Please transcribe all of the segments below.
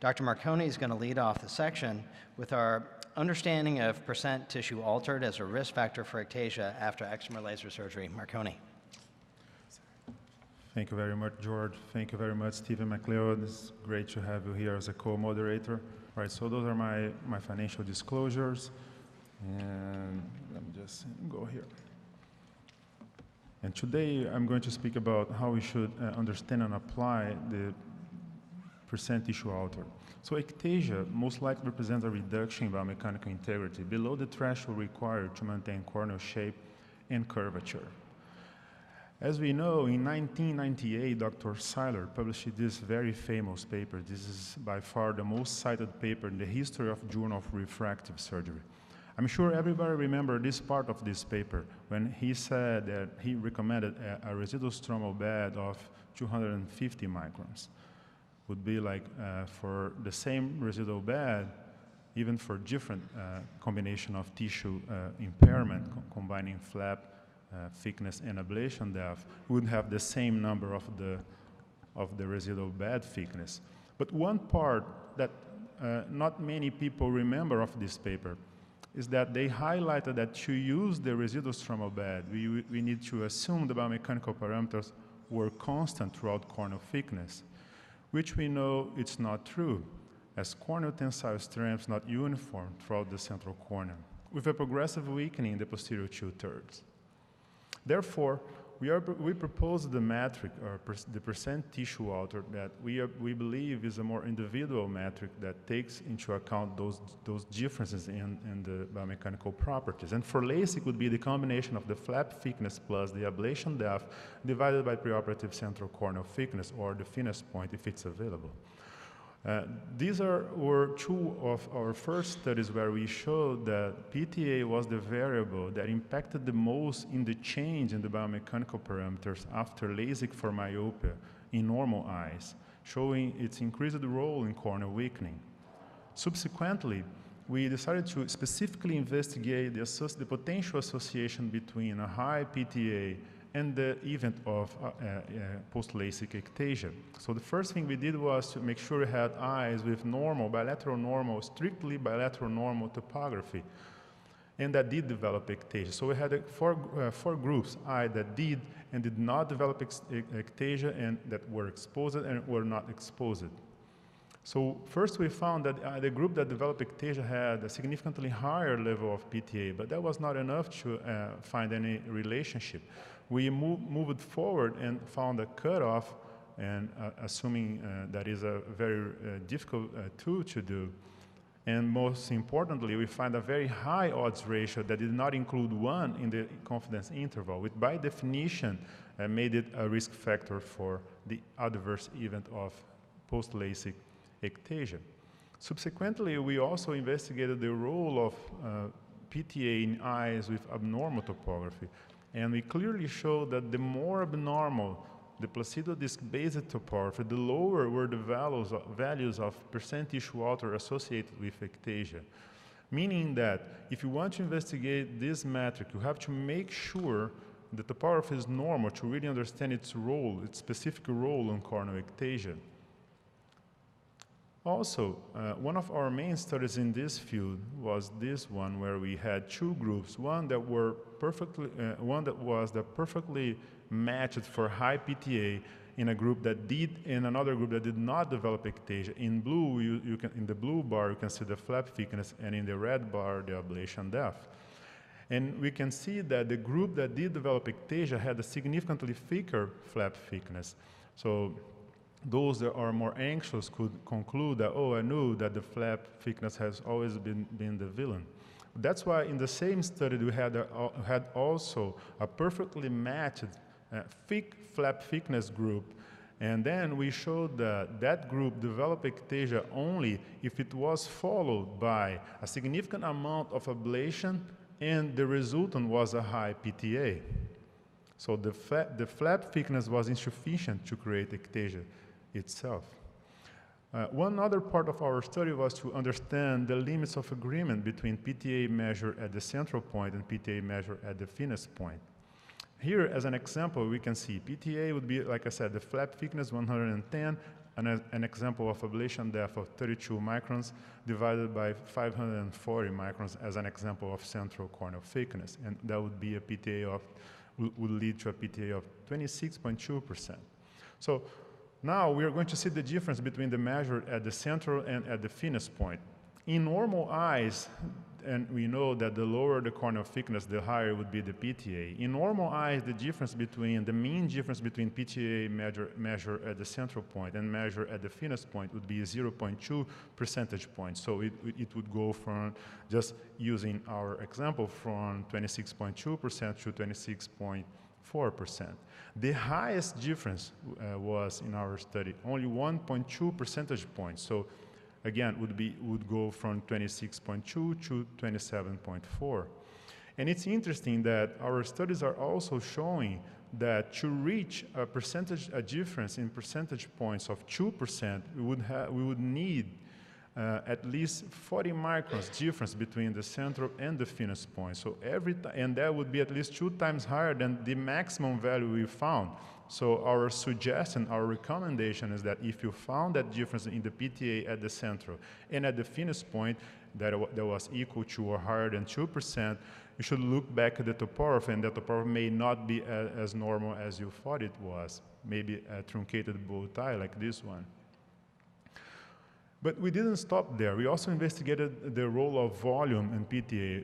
Dr. Marconi is going to lead off the section with our understanding of percent tissue altered as a risk factor for ectasia after excimer laser surgery. Marconi. Thank you very much, George. Thank you very much, Stephen McLeod. It's great to have you here as a co-moderator. All right, so those are my financial disclosures. And let me just go here. And today I'm going to speak about how we should understand and apply the percent tissue altered. So ectasia most likely represents a reduction in biomechanical integrity below the threshold required to maintain corneal shape and curvature. As we know, in 1998, Dr. Seiler published this very famous paper. This is by far the most cited paper in the history of Journal of Refractive Surgery. I'm sure everybody remembers this part of this paper when he said that he recommended a residual stromal bed of 250 microns. Would be like for the same residual bed, even for different combination of tissue impairment, combining flap thickness and ablation depth, would have the same number of the residual bed thickness. But one part that not many people remember of this paper is that they highlighted that to use the residual stromal bed, we need to assume the biomechanical parameters were constant throughout corneal thickness, which we know it's not true, as corneal tensile strength is not uniform throughout the central cornea, with a progressive weakening in the posterior two-thirds. Therefore, we propose the metric, or the percent tissue altered, that we believe is a more individual metric that takes into account those differences in the biomechanical properties. And for LASIK, it would be the combination of the flap thickness plus the ablation depth divided by preoperative central corneal thickness, or the thinnest point if it's available. These were two of our first studies where we showed that PTA was the variable that impacted the most in the change in the biomechanical parameters after LASIK for myopia in normal eyes, showing its increased role in corneal weakening. Subsequently, we decided to specifically investigate the potential association between a high PTA and the event of post-LASIK ectasia. So the first thing we did was to make sure we had eyes with normal, bilateral normal, strictly bilateral normal topography, and that did develop ectasia. So we had four groups, eye that did and did not develop ectasia, and that were exposed and were not exposed. So first we found that the group that developed ectasia had a significantly higher level of PTA, but that was not enough to find any relationship. We moved forward and found a cutoff, and assuming that is a very difficult tool to do. And most importantly, we find a very high odds ratio that did not include 1 in the confidence interval, which by definition made it a risk factor for the adverse event of post-LASIK ectasia. Subsequently, we also investigated the role of PTA in eyes with abnormal topography. And we clearly showed that the more abnormal the placido disc-based topography, the lower were the values of percent tissue altered associated with ectasia. Meaning that if you want to investigate this metric, you have to make sure the topography is normal to really understand its role, its specific role in corneal ectasia. Also, one of our main studies in this field was this one, where we had two groups. One that was perfectly matched for high PTA in a group that did, and another group that did not develop ectasia. In blue, in the blue bar, you can see the flap thickness, and in the red bar, the ablation depth. And we can see that the group that did develop ectasia had a significantly thicker flap thickness. So those that are more anxious could conclude that, oh, I knew that the flap thickness has always been the villain. That's why in the same study we had also a perfectly matched thick flap thickness group, and then we showed that that group developed ectasia only if it was followed by a significant amount of ablation and the resultant was a high PTA. So the flap thickness was insufficient to create ectasia itself. One other part of our study was to understand the limits of agreement between PTA measured at the central point and PTA measured at the thinnest point. Here, as an example, we can see PTA would be, like I said, the flap thickness 110, An example of ablation depth of 32 microns divided by 540 microns as an example of central corneal thickness. And that would be a PTA of, would lead to a PTA of 26.2%. So now we are going to see the difference between the measure at the central and at the thinnest point. In normal eyes, and we know that the lower the corneal thickness, the higher would be the PTA. In normal eyes, the mean difference between PTA measure at the central point and measure at the thinnest point would be 0.2 percentage points. So it would go from, just using our example, from 26.2% to 26.4%. The highest difference was in our study, only 1.2 percentage points. So again, would go from 26.2 to 27.4. And it's interesting that our studies are also showing that to reach a difference in percentage points of 2%, we would need at least 40 microns difference between the central and the thinnest point. So and that would be at least 2 times higher than the maximum value we found. So our suggestion, our recommendation is that if you found that difference in the PTA at the central and at the thinnest point that was equal to or higher than 2%, you should look back at the topography, and the topography may not be as normal as you thought it was, maybe a truncated bow tie like this one. But we didn't stop there. We also investigated the role of volume in PTA.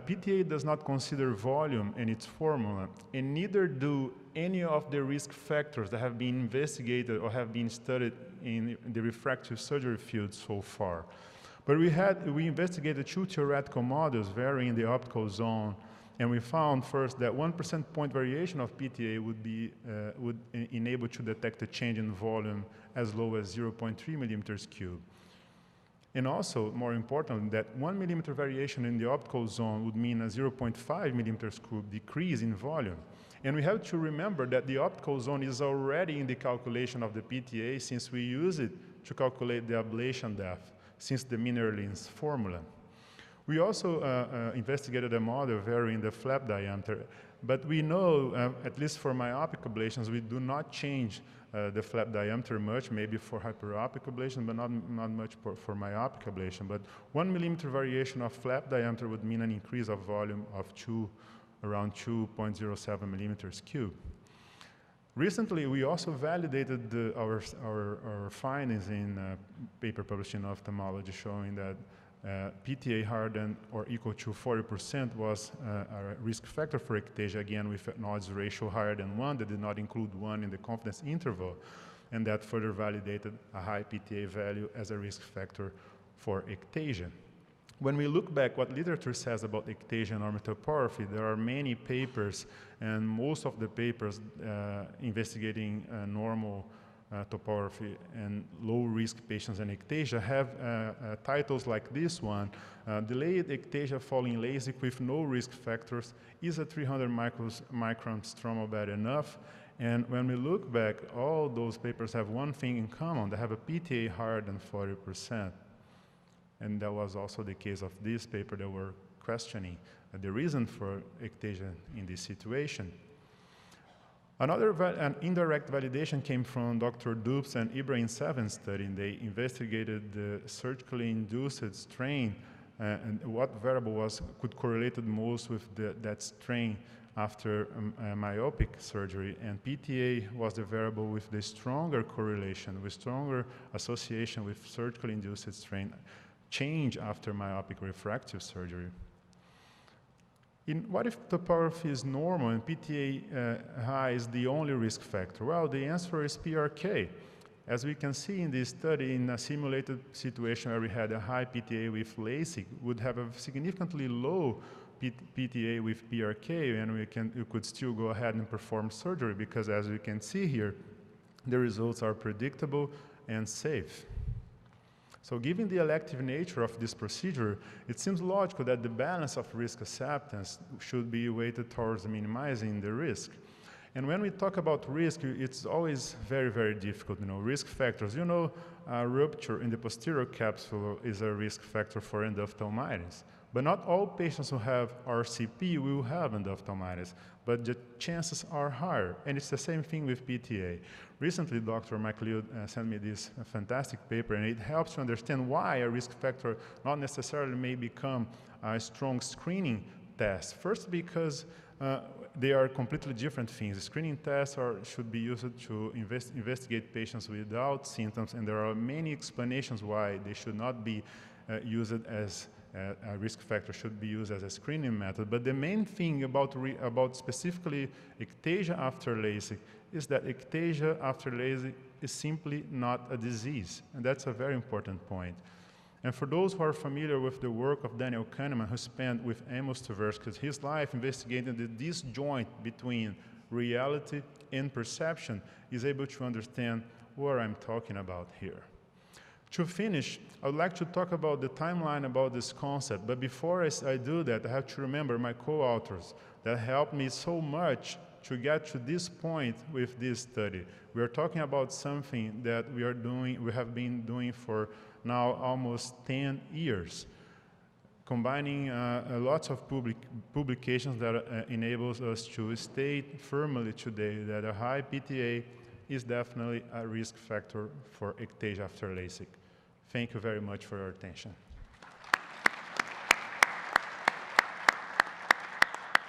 PTA does not consider volume in its formula, and neither do any of the risk factors that have been investigated or have been studied in the refractive surgery field so far. But we investigated 2 theoretical models varying the optical zone, and we found first that 1 percentage point variation of PTA would enable to detect a change in volume as low as 0.3 millimeters cubed. And also, more importantly, that 1 millimeter variation in the optical zone would mean a 0.5 millimeters cube decrease in volume. And we have to remember that the optical zone is already in the calculation of the PTA since we use it to calculate the ablation depth, since the Minerlin's formula. We also investigated a model varying the flap diameter, but we know, at least for myopic ablations, we do not change the flap diameter much, maybe for hyperopic ablation, but not much for myopic ablation. But 1 millimeter variation of flap diameter would mean an increase of volume of around 2.07 millimeters cubed. Recently, we also validated our findings in a paper published in Ophthalmology showing that PTA higher than or equal to 40% was a risk factor for ectasia, again with an odds ratio higher than 1 that did not include 1 in the confidence interval, and that further validated a high PTA value as a risk factor for ectasia. When we look back what literature says about ectasia and normal topography, there are many papers, and most of the papers investigating normal topography and low-risk patients and ectasia have titles like this one, Delayed Ectasia Following LASIK with No Risk Factors. Is a 300 micron stromal bad enough? And when we look back, all those papers have one thing in common. They have a PTA higher than 40%. And that was also the case of this paper that we're questioning the reason for ectasia in this situation. An indirect validation came from Dr. Dupes and REF07 study. They investigated the surgically induced strain and what variable could correlate most with that strain after myopic surgery. And PTA was the variable with the stronger correlation, with stronger association with surgically induced strain change after myopic refractive surgery. What if topography is normal and PTA high is the only risk factor? Well, the answer is PRK. As we can see in this study, in a simulated situation where we had a high PTA with LASIK, would have a significantly low PTA with PRK, and we could still go ahead and perform surgery because, as we can see here, the results are predictable and safe. So given the elective nature of this procedure, it seems logical that the balance of risk acceptance should be weighted towards minimizing the risk. And when we talk about risk, it's always very, very difficult. Risk factors. A rupture in the posterior capsule is a risk factor for endophthalmitis. But not all patients who have RCP will have endophthalmitis, but the chances are higher. And it's the same thing with PTA. Recently, Dr. McLeod sent me this fantastic paper, and it helps to understand why a risk factor not necessarily may become a strong screening test. First, because they are completely different things. The screening tests should be used to investigate patients without symptoms, and there are many explanations why they should not be used as a risk factor, should be used as a screening method. But the main thing about specifically ectasia after LASIK is that ectasia after LASIK is simply not a disease, and that's a very important point. And for those who are familiar with the work of Daniel Kahneman, who spent with Amos Tversky his life investigating the disjoint between reality and perception, is able to understand what I'm talking about here. To finish, I would like to talk about the timeline about this concept, but before I do that, I have to remember my co-authors that helped me so much to get to this point with this study. We are talking about something that we have been doing for now almost 10 years, combining lots of publications that enables us to state firmly today that a high PTA is definitely a risk factor for ectasia after LASIK. Thank you very much for your attention.